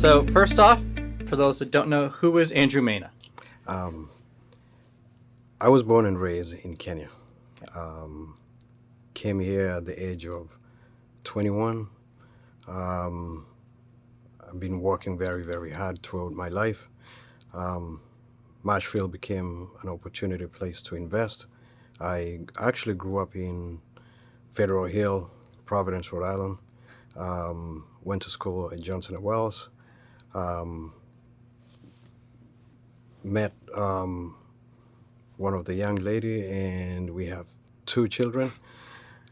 So first off, for those that don't know, who is Andrew Maina? I was born and raised in Kenya. Came here at the age of 21. I've been working very, very hard throughout my life. Marshfield became an opportunity place to invest. I actually grew up in Federal Hill, Providence, Rhode Island. Went to school at Johnson & Wells. Met one of the young lady, and we have two children,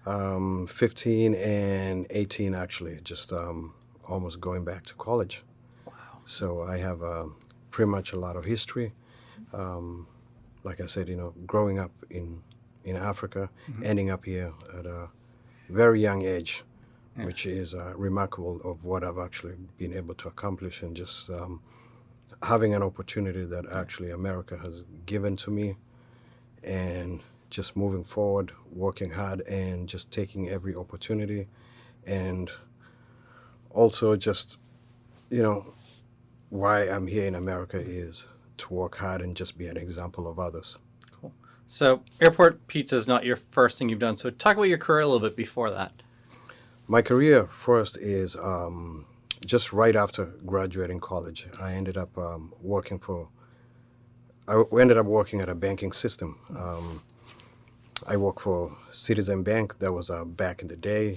15 and 18 actually, just almost going back to college. Wow. So I have pretty much a lot of history. Like I said, growing up in Africa, ending up here at a very young age, which is remarkable of what I've actually been able to accomplish, and just having an opportunity that actually America has given to me, and just moving forward, working hard, and just taking every opportunity. And also just, why I'm here in America is to work hard and just be an example of others. Cool. So Airport Pizza is not your first thing you've done. So talk about your career a little bit before that. My career first is just right after graduating college. I ended up working at a banking system. I worked for Citizen Bank. That was back in the day.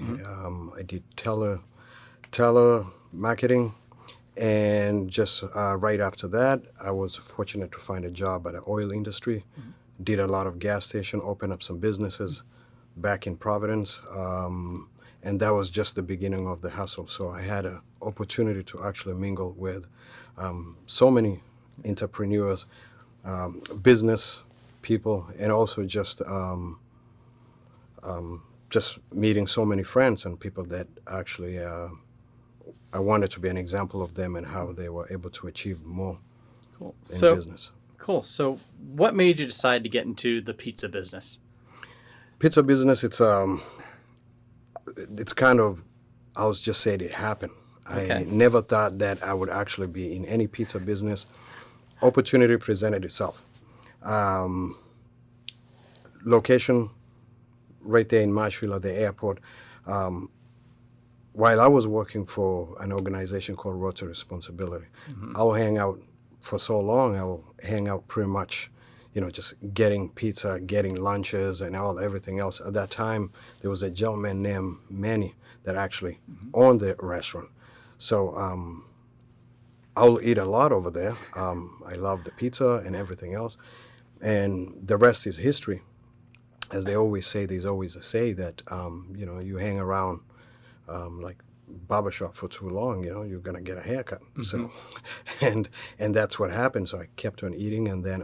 I did teller marketing, and just right after that, I was fortunate to find a job at the oil industry. Did a lot of gas station, opened up some businesses back in Providence, and that was just the beginning of the hustle. So I had an opportunity to actually mingle with so many entrepreneurs, business people, and also just meeting so many friends and people that actually I wanted to be an example of them and how they were able to achieve more in business. Cool. So what made you decide to get into the pizza business? Pizza business, it's kind of, I'll just say it happened. Okay. I never thought that I would actually be in any pizza business. Opportunity presented itself. Location right there in Marshfield at the airport. While I was working for an organization called Road to Responsibility, I'll hang out for so long. I'll hang out pretty much, just getting pizza, getting lunches, and everything else. At that time, there was a gentleman named Manny that actually owned the restaurant. So I'll eat a lot over there. I love the pizza and everything else. And the rest is history. As they always say, there's always a say that, you hang around like barbershop for too long, you're going to get a haircut. So, and that's what happened. So I kept on eating, and then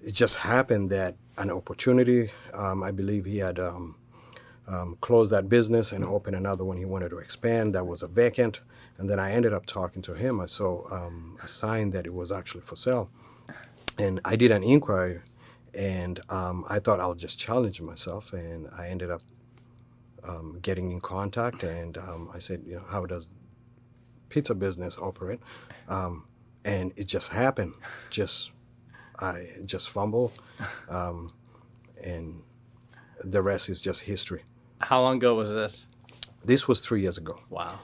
it just happened that an opportunity, I believe he had closed that business and opened another one. He wanted to expand. That was a vacant. And then I ended up talking to him. I saw a sign that it was actually for sale. And I did an inquiry, and I thought I'll just challenge myself. And I ended up getting in contact, and I said, how does pizza business operate? And it just happened. I just fumbled, and the rest is just history. How long ago was this? This was 3 years ago. Wow.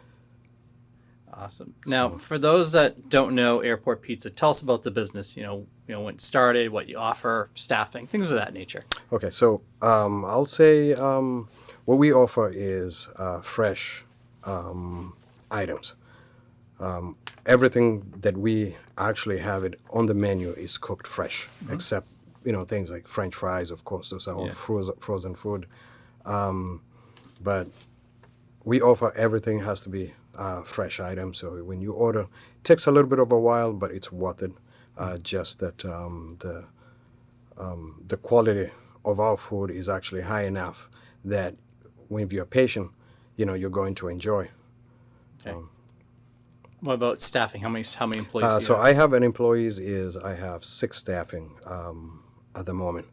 Awesome. Now, for those that don't know Airport Pizza, tell us about the business, when it started, what you offer, staffing, things of that nature. Okay, so I'll say what we offer is fresh items. Everything that we actually have it on the menu is cooked fresh, except, things like French fries, of course, those are all frozen food. But we offer everything has to be fresh items. So when you order, it takes a little bit of a while, but it's worth it. Just that the quality of our food is actually high enough that when you're patient, you're going to enjoy. Okay. What about staffing? How many employees do you So have? I have I have 6 staffing at the moment.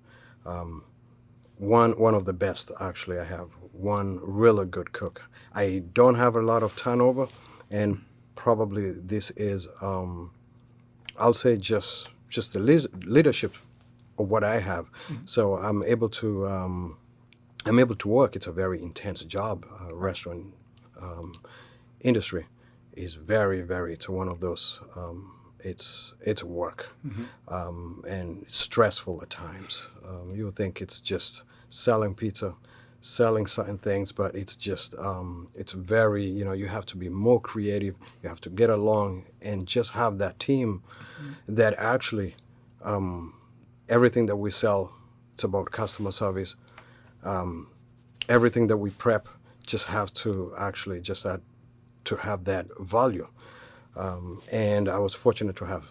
One of the best, actually. I have one really good cook. I don't have a lot of turnover, and probably this is, I'll say just the leadership of what I have. So I'm able to work. It's a very intense job. Restaurant industry is very. It's one of those. It's work, and it's stressful at times. You would think it's just selling pizza, selling certain things, but it's just it's very, you have to be more creative. You have to get along and just have that team that actually everything that we sell, it's about customer service. Everything that we prep just have to actually just to have that value. And I was fortunate to have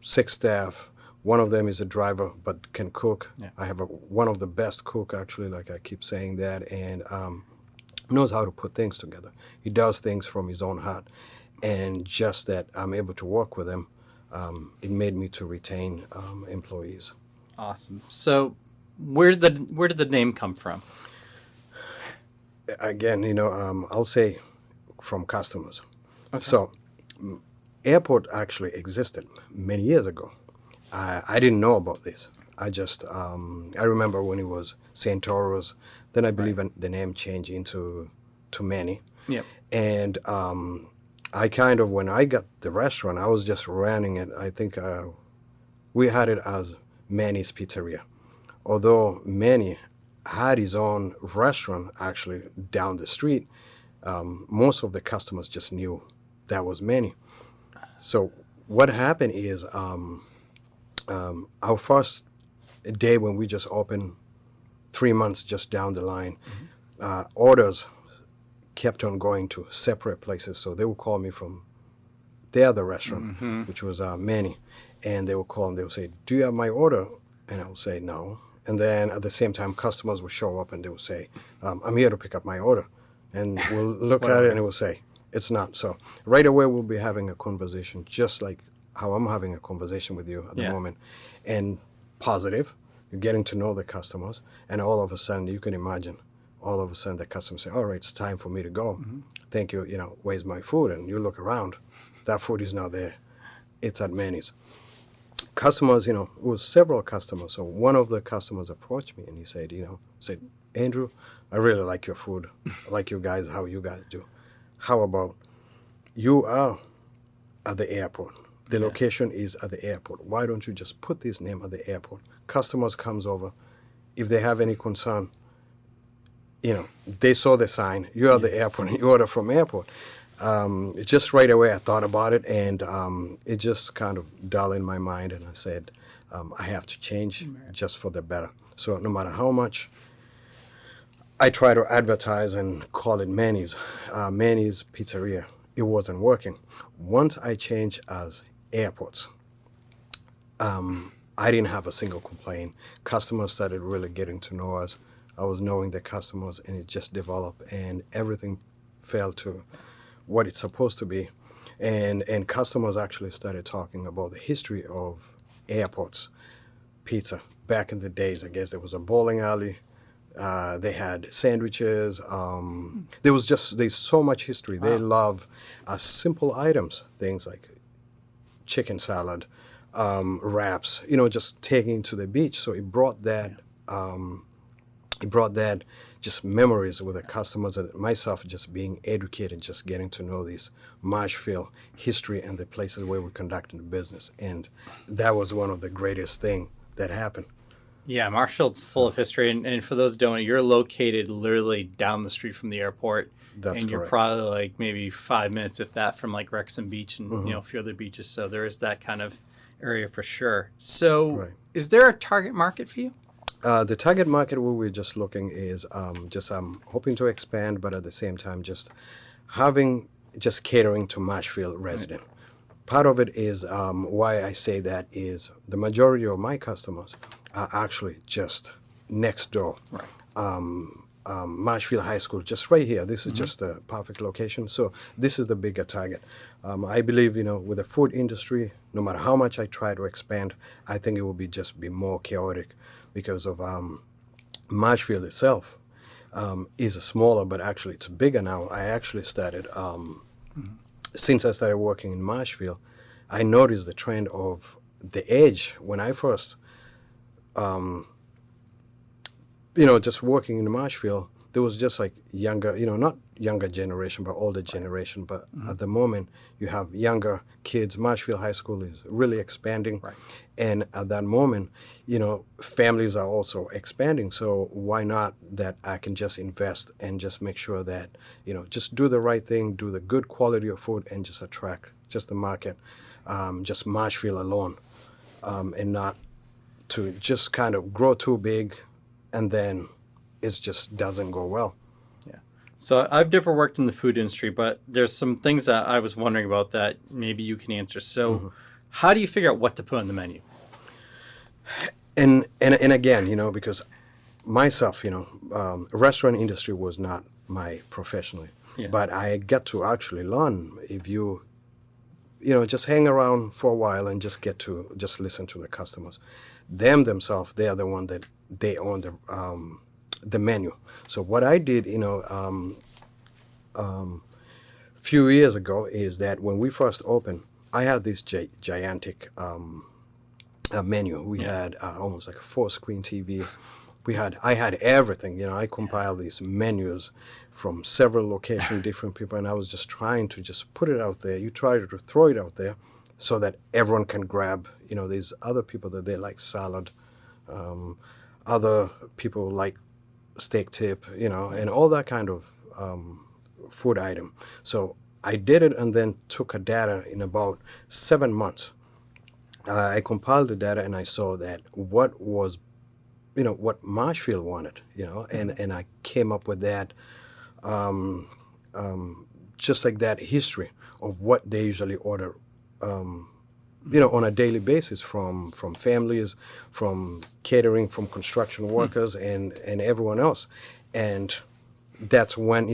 6 staff. One of them is a driver but can cook. Yeah. I have one of the best cook, actually, like I keep saying that, and knows how to put things together. He does things from his own heart, and just that I'm able to work with him, it made me to retain employees. Awesome. So where did the name come from? Again, I'll say from customers. Okay. So, Airport actually existed many years ago. I didn't know about this. I just, I remember when it was Santoros, then I believe the name changed into Manny. Yep. And I kind of, when I got the restaurant, I was just running it. I think we had it as Manny's Pizzeria. Although Manny had his own restaurant actually down the street, most of the customers just knew that was Manny. So what happened is our first day when we just opened, 3 months just down the line, orders kept on going to separate places. So they would call me from the other restaurant, which was Manny, and they would call and they would say, "Do you have my order?" And I would say, "No." And then at the same time, customers would show up and they would say, "I'm here to pick up my order." And we'll look at it and it will say, "It's not." So right away, we'll be having a conversation, just like how I'm having a conversation with you at the moment. And positive, you're getting to know the customers. And all of a sudden, you can imagine, all of a sudden the customers say, "All right, it's time for me to go. Thank you, where's my food?" And you look around, that food is not there. It's at Manny's. Customers, it was several customers. So one of the customers approached me and he said, "Andrew, I really like your food. I like you guys, how you guys do. How about you are at the airport? The location is at the airport. Why don't you just put this name at the airport? Customers comes over. If they have any concern, they saw the sign. You're at the airport and you order from airport." It's just right away I thought about it, and it just kind of dulled in my mind, and I said, I have to change just for the better. So no matter how much I try to advertise and call it Manny's Pizzeria, it wasn't working. Once I changed as Airports, I didn't have a single complaint. Customers started really getting to know us. I was knowing the customers, and it just developed, and everything fell to what it's supposed to be. And customers actually started talking about the history of Airports Pizza. Back in the days, I guess there was a bowling alley. They had sandwiches. There's so much history. Wow. They love simple items, things like chicken salad, wraps, just taking to the beach. So it brought that just memories with the customers and myself, just being educated, just getting to know this Marshfield history and the places where we're conducting the business. And that was one of the greatest thing that happened. Yeah, Marshfield's full of history. And for those who don't know, you're located literally down the street from the airport. That's and you're correct. probably like maybe 5 minutes, if that, from like Wrexham Beach and a few other beaches. So there is that kind of area for sure. So is there a target market for you? The target market where we're just looking is I'm hoping to expand, but at the same time just catering to Marshfield resident. Part of it is why I say that is the majority of my customers are actually just next door. Marshfield High School, just right here. This is just a perfect location. So this is the bigger target. I believe, with the food industry, no matter how much I try to expand, I think it will be more chaotic because of Marshfield itself is smaller, but actually it's bigger now. I actually started since I started working in Marshfield, I noticed the trend of the age when I first, just working in Marshfield, there was just like younger, not younger generation, but older generation. But at the moment, you have younger kids. Marshfield High School is really expanding. Right. And at that moment, families are also expanding. So why not that I can just invest and just make sure that, just do the right thing, do the good quality of food, and just attract just the market, just Marshfield alone, and not to just kind of grow too big and then it just doesn't go well. Yeah. So I've never worked in the food industry, but there's some things that I was wondering about that maybe you can answer. So how do you figure out what to put on the menu? And again, because myself, restaurant industry was not my professionally, Yeah. but I get to actually learn if you, just hang around for a while and just get to just listen to the customers. Themselves, they are the one that they own the menu. So what I did, few years ago is that when we first opened, I had this gigantic menu. We had almost like a 4-screen TV. I had everything. I compiled these menus from several locations, different people, and I was just trying to just put it out there. You try to throw it out there so that everyone can grab. There's other people that they like salad. Other people like steak tip, and all that kind of food item. So I did it and then took a data in about 7 months. I compiled the data and I saw that what was, what Marshfield wanted, and I came up with that, just like that history of what they usually order, on a daily basis from families, from catering, from construction workers, and everyone else. And that's when,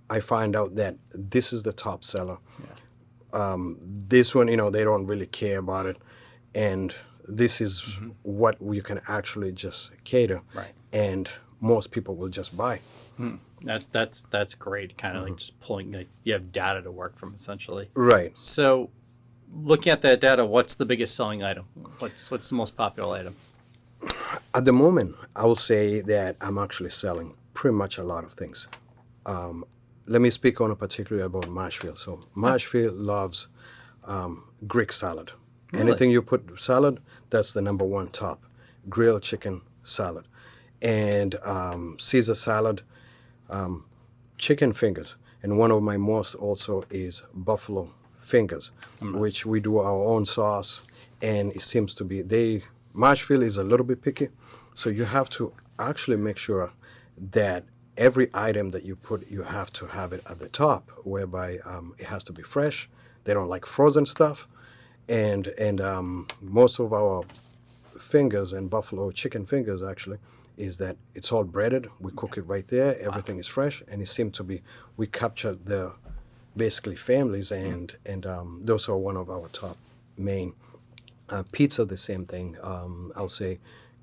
I find out that this is the top seller. This one, they don't really care about it. And this is what you can actually just cater. Right. And most people will just buy. That's great. Kind of like just pulling, like you have data to work from essentially. Right. So looking at that data, what's the biggest selling item? What's the most popular item? At the moment, I will say that I'm actually selling pretty much a lot of things. Let me speak on a particular about Marshfield. So Marshfield loves Greek salad. Really? Anything you put salad, that's the number one top. Grilled chicken salad. And Caesar salad, chicken fingers. And one of my most also is buffalo fingers, which we do our own sauce. And it seems to be, Marshfield is a little bit picky. So you have to actually make sure that every item that you put, you have to have it at the top, whereby it has to be fresh. They don't like frozen stuff. And most of our fingers and buffalo chicken fingers actually is that it's all breaded. We cook it right there. Everything is fresh, and it seemed to be we captured the basically families, and those are one of our top main. Pizza, the same thing. I'll say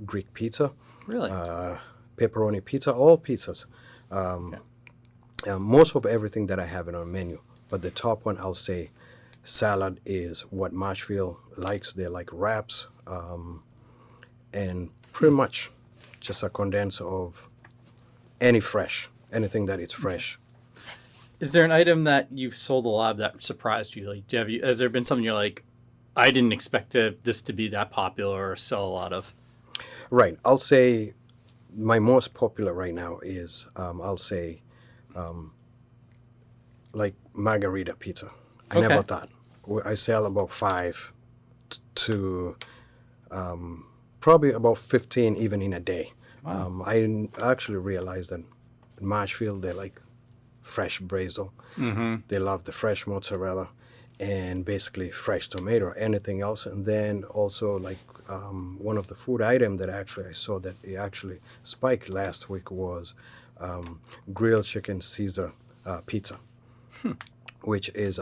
Greek pizza, Really? pepperoni pizza, all pizzas. Most of everything that I have in our menu, but the top one I'll say salad is what Marshfield likes. They like wraps, and pretty much just a condenser of anything that is fresh. Is there an item that you've sold a lot that surprised you? Like, has there been something you're like, I didn't expect this to be that popular or sell a lot of? Right. I'll say my most popular right now is, I'll say, like margarita pizza. I Okay. never thought. I sell about 5 to probably about 15 even in a day. Wow. I didn't actually realize that in Marshfield they like fresh basil. They love the fresh mozzarella and basically fresh tomato, anything else. And then also like one of the food items that actually I saw that it actually spiked last week was grilled chicken Caesar pizza, which is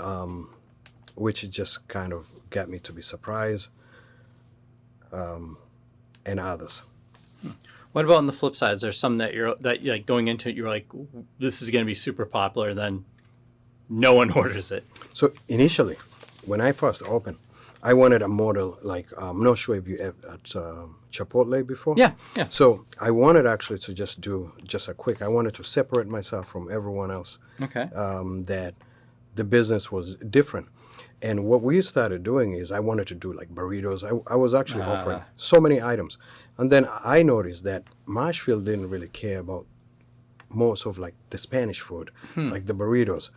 just kind of got me to be surprised, and others. What about on the flip side? Is there some that you're like going into it, you're like, this is going to be super popular, then no one orders it. So initially, when I first opened, I wanted a model like I'm not sure if you have at Chipotle before. Yeah, yeah. So I wanted actually to just do just a quick. I wanted to separate myself from everyone else. Okay. That the business was different. And what we started doing is I wanted to do like burritos. I was actually offering so many items. And then I noticed that Marshfield didn't really care about most of like the Spanish food, like the burritos.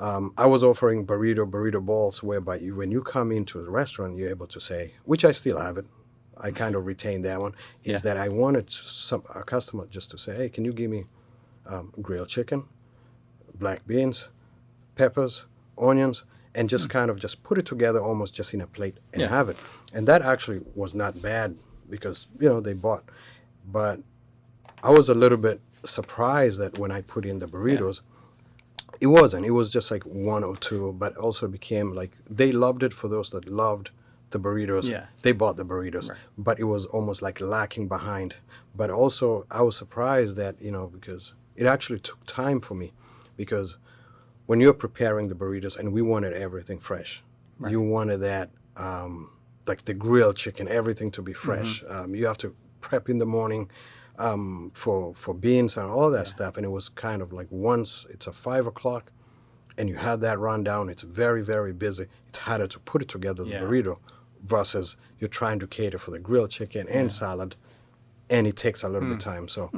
I was offering burrito balls whereby when you come into the restaurant, you're able to say, which I still have it. I kind of retained that one, is that I wanted a customer just to say, hey, can you give me grilled chicken, black beans, peppers, onions, and just kind of just put it together almost just in a plate and have it. And that actually was not bad because, they bought. But I was a little bit surprised that when I put in the burritos, it wasn't. It was just like one or two, but also became like they loved it for those that loved the burritos. Yeah. They bought the burritos, but it was almost like lacking behind. But also I was surprised that, because it actually took time for me because when you're preparing the burritos and we wanted everything fresh, you wanted that, like the grilled chicken, everything to be fresh. You have to prep in the morning for beans and all that stuff. And it was kind of like once it's 5 o'clock and you have that rundown, it's very, very busy. It's harder to put it together, the burrito, versus you're trying to cater for the grilled chicken and salad, and it takes a little bit of time. So,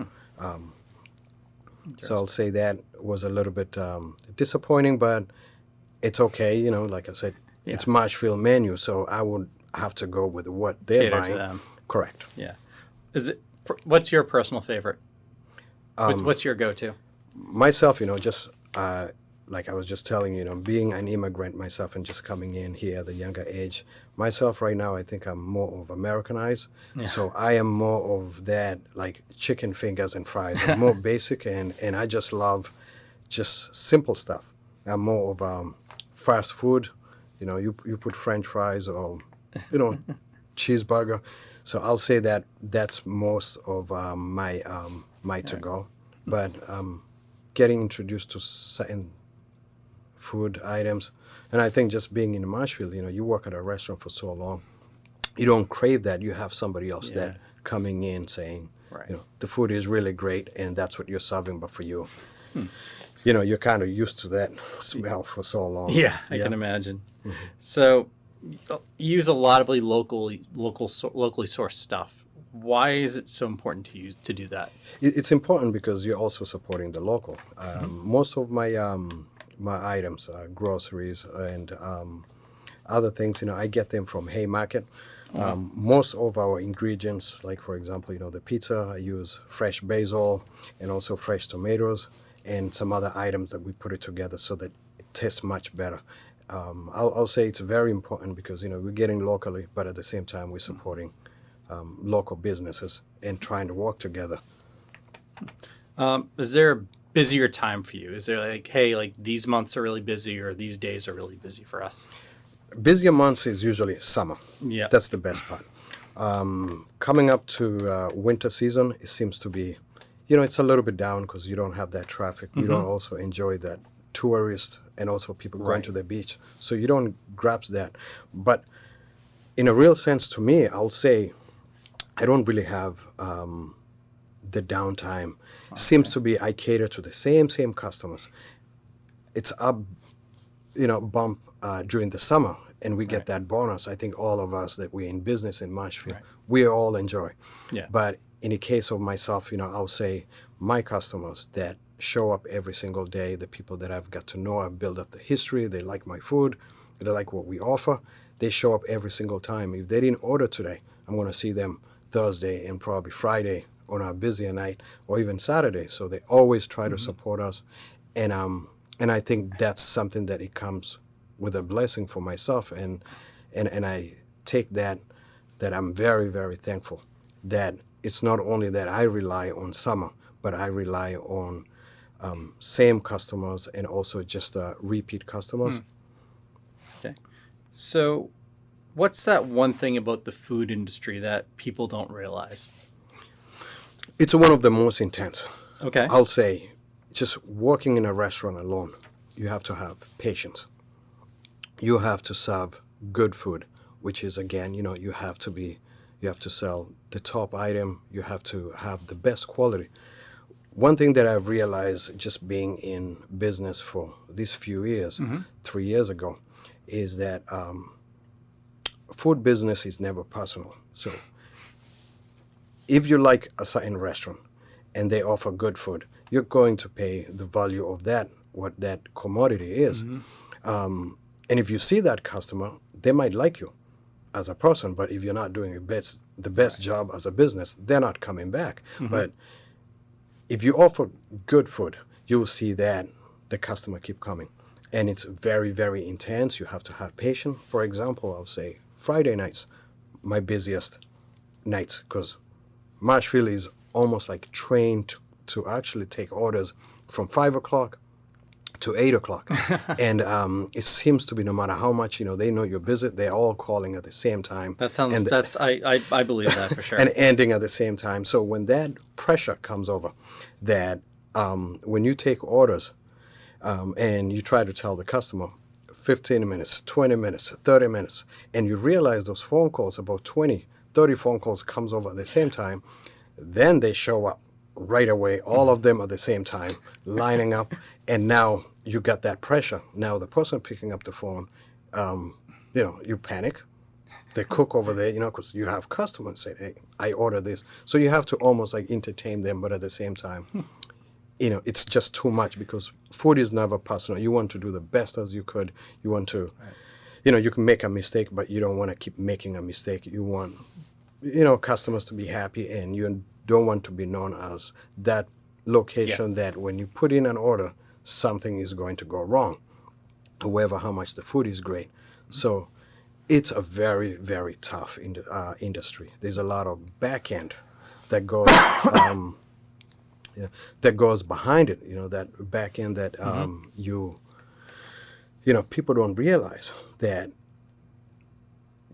so I'll say that was a little bit disappointing, but it's okay. Like I said, it's Marshfield menu, so I would have to go with what they're Cater buying. to them. Correct. Yeah. What's your personal favorite? What's your go-to? Myself, just like I was just telling you, being an immigrant myself and just coming in here at the younger age, myself right now, I think I'm more of Americanized. So I am more of that, like chicken fingers and fries. I'm more basic, and I just love just simple stuff. I'm more of fast food. You put French fries or, cheeseburger. So I'll say that that's most of my to-go. But getting introduced to certain food items, and I think just being in Marshfield, you work at a restaurant for so long, you don't crave that. You have somebody else that coming in saying, the food is really great, and that's what you're serving, but for you, you're kind of used to that smell for so long. Yeah, I can imagine. So you use a lot of locally sourced stuff. Why is it so important to you to do that? It's important because you're also supporting the local. Most of my items, groceries and other things, I get them from Haymarket. Most of our ingredients, like for example, the pizza, I use fresh basil and also fresh tomatoes and some other items that we put it together so that it tastes much better. I'll say it's very important because we're getting locally, but at the same time we're supporting local businesses and trying to work together. Is there a busier time for you? Is there like, hey, like these months are really busy or these days are really busy for us? Busier months is usually summer. Yeah, that's the best part. Coming up to winter season, it seems to be, it's a little bit down because you don't have that traffic. You don't also enjoy that tourist and also people going to the beach. So you don't grasp that. But in a real sense, to me, I'll say I don't really have the downtime. Seems to be I cater to the same customers. It's up, bump during the summer, and we get that bonus. I think all of us that we're in business in Marshfield, we all enjoy. Yeah. But in the case of myself, I'll say my customers that show up every single day, the people that I've got to know, I've built up the history, they like my food, they like what we offer, they show up every single time. If they didn't order today, I'm going to see them Thursday and probably Friday on our busier night or even Saturday. So they always try to support us. And I think that's something that it comes with a blessing for myself. And I take that I'm very, very thankful that it's not only that I rely on summer, but I rely on same customers and also just repeat customers. Okay. So what's that one thing about the food industry that people don't realize? It's one of the most intense. Okay. I'll say just working in a restaurant alone, you have to have patience. You have to serve good food, which is again, you have to sell the top item. You have to have the best quality. One thing that I've realized just being in business for these few years, 3 years ago, is that food business is never personal. So if you like a certain restaurant and they offer good food, you're going to pay the value of that, what that commodity is. And if you see that customer, they might like you as a person, but if you're not doing the best job as a business, they're not coming back. But if you offer good food, you will see that the customer keep coming. And it's very, very intense. You have to have patience. For example, I'll say Friday nights, my busiest nights, because Marshfield is almost like trained to actually take orders from 5 o'clock to 8 o'clock. And it seems to be no matter how much, they know you're busy, they're all calling at the same time. That sounds, I believe that for sure. And ending at the same time. So when that pressure comes over, that when you take orders and you try to tell the customer 15 minutes, 20 minutes, 30 minutes, and you realize those phone calls, about 20, 30 phone calls comes over at the same time, then they show up right away, all of them at the same time, lining up, and now you got that pressure. Now the person picking up the phone, you panic. The cook over there, because you have customers say, hey, I order this. So you have to almost like entertain them, but at the same time, it's just too much because food is never personal. You want to do the best as you could. You want to, you can make a mistake, but you don't want to keep making a mistake. You want, customers to be happy, and you don't want to be known as that location that when you put in an order, something is going to go wrong, however, how much the food is great. So it's a very, very tough industry. There's a lot of back end that goes that goes behind it. That back end that people don't realize that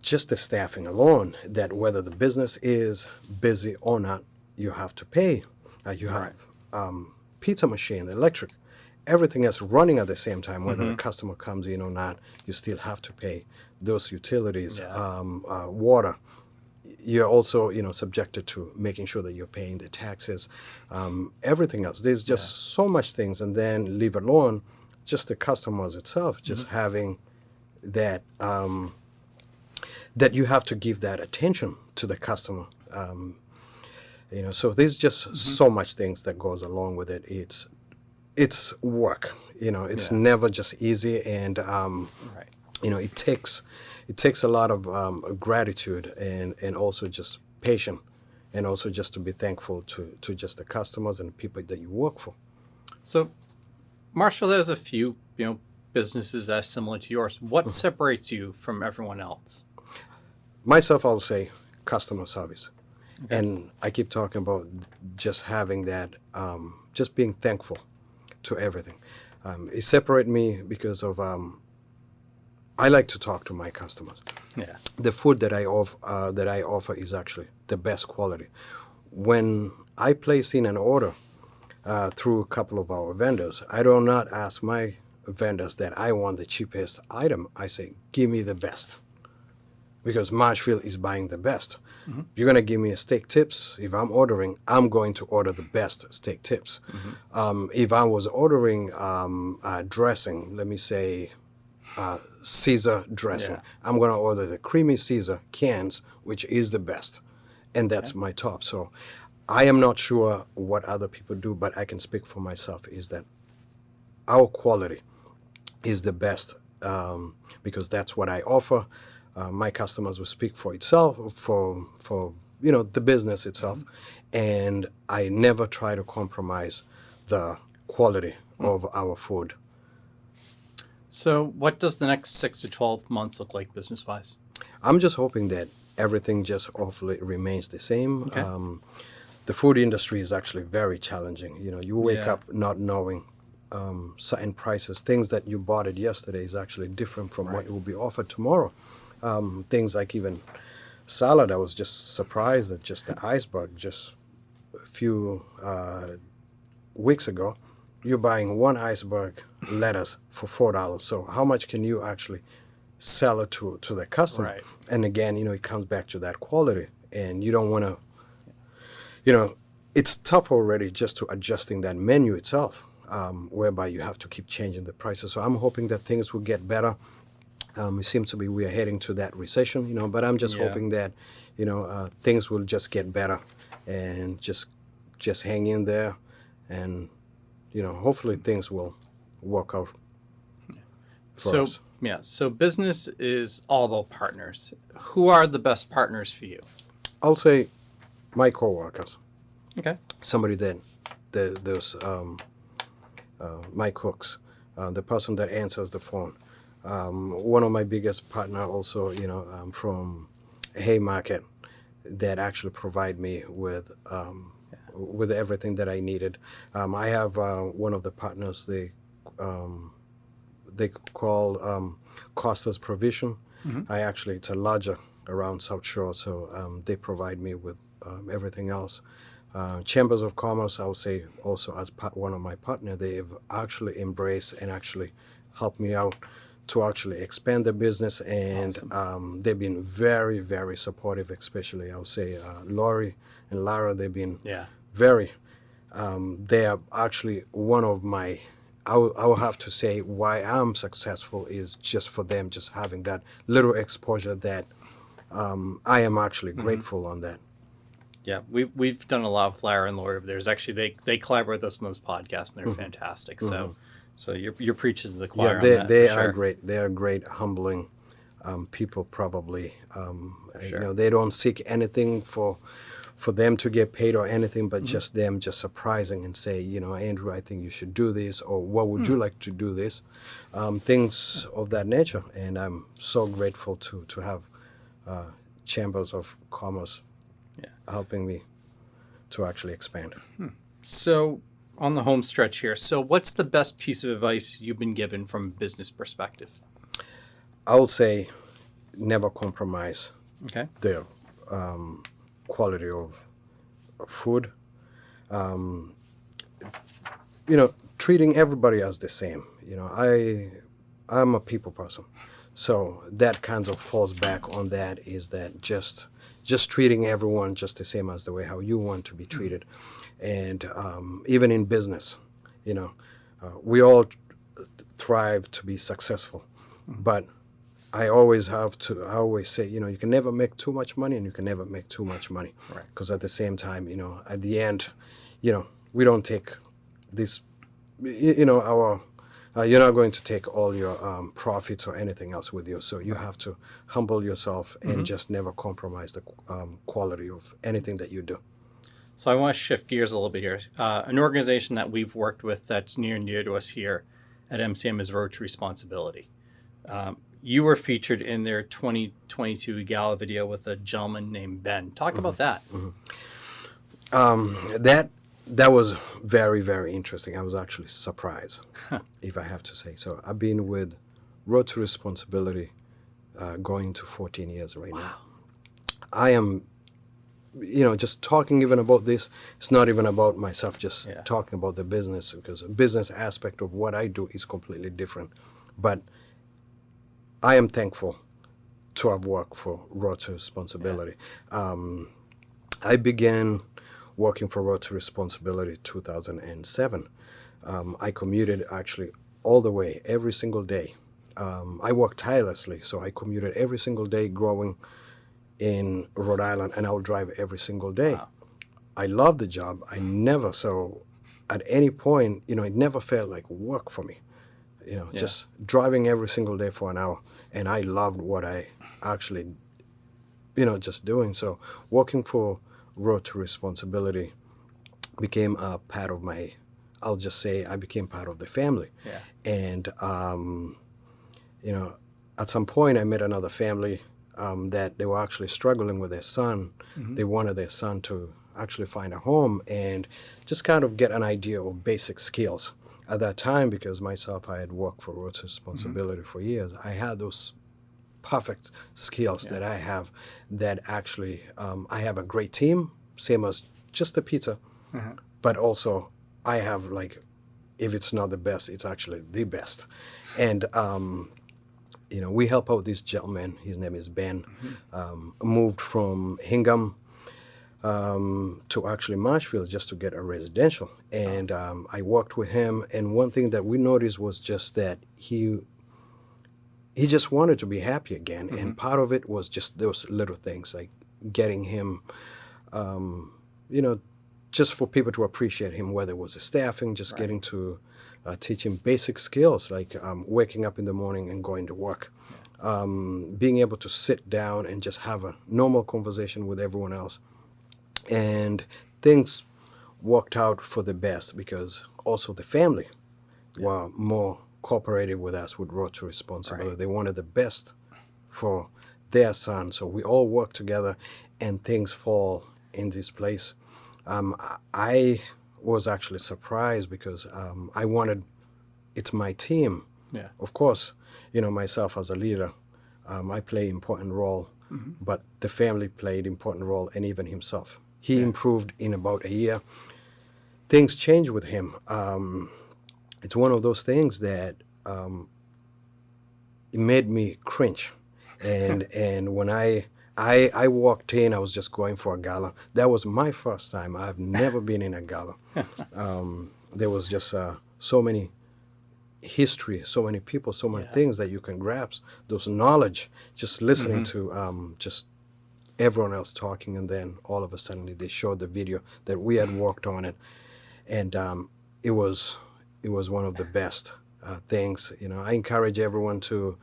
just the staffing alone, that whether the business is busy or not, you have to pay. You have pizza machine, electric, everything is running at the same time, whether the customer comes in or not. You still have to pay those utilities, water. You're also, subjected to making sure that you're paying the taxes, everything else. There's just so much things, and then leave alone just the customers itself, just having that that you have to give that attention to the customer. So there's just so much things that goes along with it. It's work. It's never just easy, and it takes a lot of gratitude and also just patience, and also just to be thankful to just the customers and the people that you work for. So, Marshall, there's a few businesses that are similar to yours. What separates you from everyone else? Myself, I'll say customer service. Okay. And I keep talking about just having that, just being thankful to everything. It separates me because of I like to talk to my customers. Yeah. The food that I offer is actually the best quality. When I place in an order through a couple of our vendors, I do not ask my vendors that I want the cheapest item. I say, give me the best. Because Marshfield is buying the best. If you're going to give me a steak tips, if I'm ordering, I'm going to order the best steak tips. If I was ordering dressing, let me say Caesar dressing, I'm going to order the creamy Caesar cans, which is the best. And that's my top. So I am not sure what other people do, but I can speak for myself, is that our quality is the best, because that's what I offer. My customers will speak for itself, for the business itself, and I never try to compromise the quality of our food. So what does the next 6 to 12 months look like business-wise? I'm just hoping that everything just hopefully remains the same. Okay. The food industry is actually very challenging. You wake up not knowing certain prices. Things that you bought it yesterday is actually different from what will be offered tomorrow. Things like even salad, I was just surprised that just the iceberg just a few weeks ago, you're buying one iceberg lettuce for $4. So how much can you actually sell it to the customer? Right. And again, it comes back to that quality, and you don't want to, you know, it's tough already just to adjusting that menu itself, whereby you have to keep changing the prices. So I'm hoping that things will get better. It seems to be we are heading to that recession, but I'm just Yeah. hoping that, things will just get better, and just hang in there, and hopefully things will work out for So us. yeah, so business is all about partners. Who are the best partners for you? I'll say my coworkers, Okay. somebody that those my cooks, the person that answers the phone. One of my biggest partner also, from Haymarket, that actually provide me with everything that I needed. I have one of the partners they call Costa's Provision. It's a lodger around South Shore, so they provide me with everything else. Chambers of Commerce, I would say, also as one of my partner, they've actually embraced and actually helped me out to actually expand the business, and Awesome. they've been very, very supportive. Especially, I would say, Lori and Lara, they've been Yeah. very. They are actually one of my. I will have to say why I'm successful is just for them, just having that little exposure that I am actually grateful on that. Yeah, we've done a lot with Lara and Lori over there. There's actually they collaborate with us on those podcasts, and they're fantastic. So you're preaching to the Yeah, choir on that they for are sure. great. They are great, humbling people. Probably, Sure. they don't seek anything for them to get paid or anything, but just them just surprising and say, Andrew, I think you should do this, or what would you like to do this, things of that nature. And I'm so grateful to have chambers of commerce Yeah. helping me to actually expand. So on the home stretch here, so what's the best piece of advice you've been given from a business perspective? I would say never compromise Okay. the quality of food. Treating everybody as the same. I'm a people person, so that kind of falls back on that. Is that just treating everyone just the same as the way how you want to be treated, and even in business, we all thrive to be successful, but I always say, you can never make too much money, and you can never make too much money. Right. Because at the same time, at the end, we don't take this, you're not going to take all your profits or anything else with you. So you have to humble yourself and just never compromise the quality of anything that you do. So I want to shift gears a little bit here. An organization that we've worked with that's near and dear to us here at MCM is Road to Responsibility. You were featured in their 2022 gala video with a gentleman named Ben. Talk about that. That was very, very interesting. I was actually surprised, if I have to say so. I've been with Road to Responsibility going to 14 years right now. I am, just talking even about this, it's not even about myself, just talking about the business, because the business aspect of what I do is completely different. But I am thankful to have worked for Road to Responsibility. I began working for Road to Responsibility 2007. I commuted actually all the way, every single day. I worked tirelessly, so I commuted every single day growing in Rhode Island, and I would drive every single day. Wow. I loved the job. At any point, it never felt like work for me. Just driving every single day for an hour. And I loved what I actually, just doing. So working for Road to Responsibility became a part of I'll just say I became part of the family. Yeah. And, at some point I met another family that they were actually struggling with their son. They wanted their son to actually find a home and just kind of get an idea of basic skills. At that time, because myself, I had worked for Road to Responsibility for years, I had those perfect skills that I have that actually, I have a great team, same as just the pizza, but also I have if it's not the best, it's actually the best. And we help out this gentleman. His name is Ben. Moved from Hingham to actually Marshfield just to get a residential. And I worked with him. And one thing that we noticed was just that he just wanted to be happy again. And part of it was just those little things, like getting him, just for people to appreciate him, whether it was the staffing, just getting to teach him basic skills, like waking up in the morning and going to work. Being able to sit down and just have a normal conversation with everyone else. And things worked out for the best because also the family were more cooperative with us with Road to Responsibility. Right. They wanted the best for their son. So we all work together and things fall in this place. I was actually surprised because I wanted, it's my team. Yeah. Of course, myself as a leader, I play important role, but the family played important role, and even himself. He improved in about a year. Things changed with him. It's one of those things that it made me cringe. And when I walked in, I was just going for a gala. That was my first time. I've never been in a gala. There was just so many history, so many people, so many things that you can grasp. Those knowledge, just listening to just everyone else talking, and then all of a sudden they showed the video that we had worked on it, and it was one of the best things. I encourage everyone to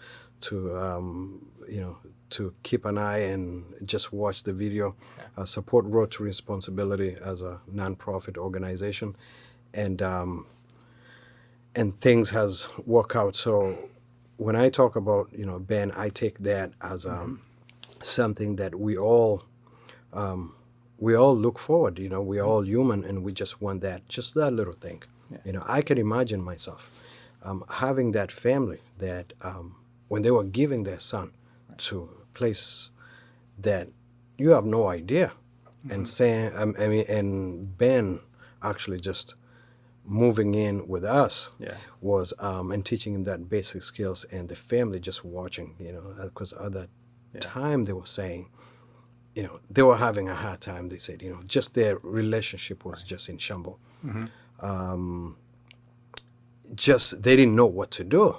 keep an eye and just watch the video. Support Road to Responsibility as a nonprofit organization, and things has worked out. So when I talk about Ben, I take that as something that we all look forward. We're all human, and we just want just that little thing. I can imagine myself having that family that when they were giving their son to a place that you have no idea, and saying, and Ben actually just moving in with us was and teaching him that basic skills, and the family just watching, because at that time they were saying, they were having a hard time. They said, just their relationship was just in shambles. Just they didn't know what to do,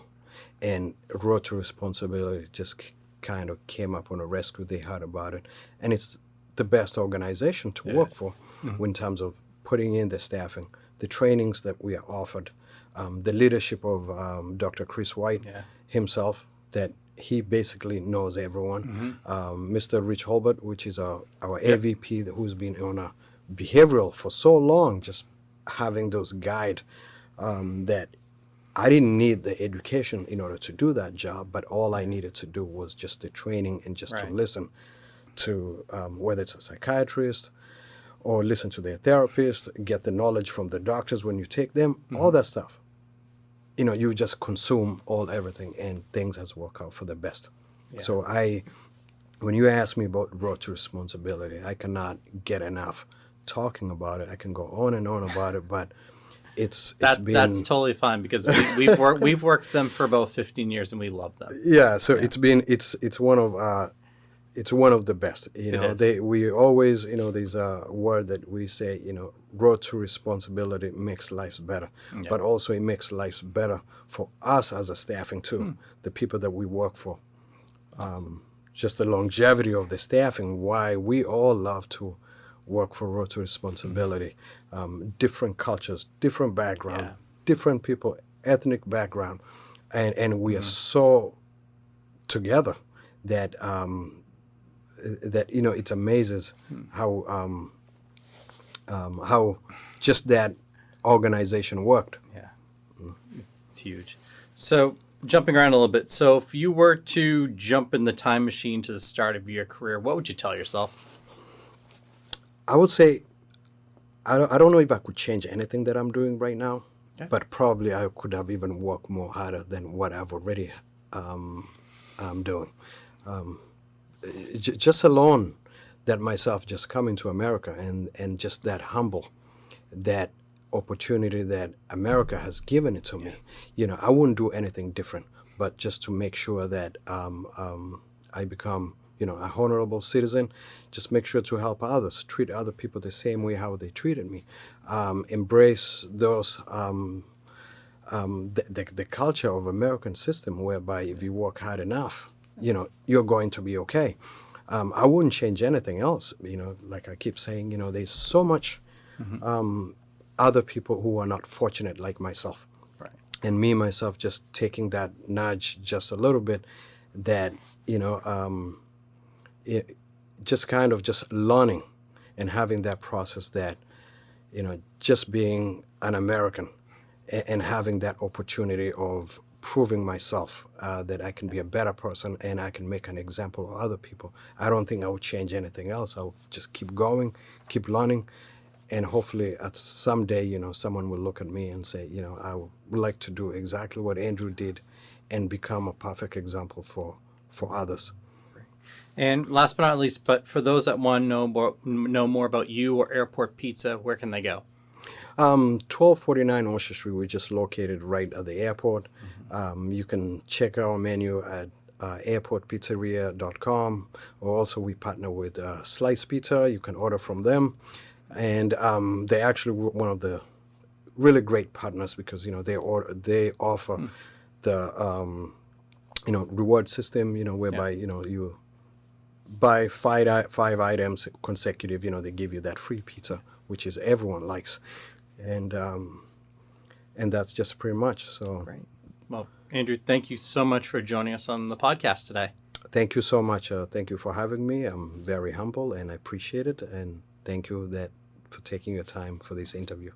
and Road to Responsibility just kind of came up on a rescue. They heard about it, and it's the best organization to work for in terms of putting in the staffing, the trainings that we are offered, the leadership of Dr. Chris White himself, that he basically knows everyone. Mr. Rich Holbert, which is our AVP, who's been on a behavioral for so long, just having those guide that I didn't need the education in order to do that job, but all I needed to do was just the training and just to listen to whether it's a psychiatrist or listen to their therapist, get the knowledge from the doctors when you take them, all that stuff. You just consume everything, and things has worked out for the best. So when you ask me about Road to Responsibility, I cannot get enough talking about it. I can go on and on about it, but it's been, that's totally fine, because we've worked them for about 15 years and we love them. It's one of the best. We always, there's a word that we say, Road to Responsibility makes lives better, but also it makes lives better for us as a staffing too, the people that we work for. Awesome. Just the longevity of the staffing, why we all love to work for Road to Responsibility. Different cultures, different background, different people, ethnic background, and we are so together that it amazes how just that organization worked. It's huge. So jumping around a little bit, so if you were to jump in the time machine to the start of your career, what would you tell yourself? I would say, I don't know if I could change anything that I'm doing right now, but probably I could have even worked more harder than what I've already doing. Just alone that myself just coming to America and just that humble, that opportunity that America has given it to me. You know, I wouldn't do anything different, but just to make sure that I become, you know, a honorable citizen. Just make sure to help others, treat other people the same way how they treated me, embrace those. The culture of American system whereby if you work hard enough, you know, you're going to be okay. I wouldn't change anything else. You know, like I keep saying, you know, there's so much other people who are not fortunate like myself. Right. And me, myself, just taking that nudge just a little bit that, you know, just kind of just learning and having that process that, you know, just being an American and having that opportunity of proving myself that I can be a better person and I can make an example of other people. I don't think I would change anything else. I would just keep going, keep learning, and hopefully at someday, you know, someone will look at me and say, you know, I would like to do exactly what Andrew did and become a perfect example for others. And last but not least, but for those that want to know more about you or Airport Pizza, where can they go? 1249 Ocean Street. We're just located right at the airport. You can check our menu at airportpizzeria.com, or also we partner with Slice Pizza. You can order from them, and they're actually one of the really great partners because, you know, they offer the you know, reward system, you know, whereby you know, you buy five items consecutive, you know, they give you that free pizza, which is everyone likes, and that's just pretty much so. Great. Well, Andrew, thank you so much for joining us on the podcast today. Thank you so much. Thank you for having me. I'm very humble and I appreciate it, and thank you for taking your time for this interview.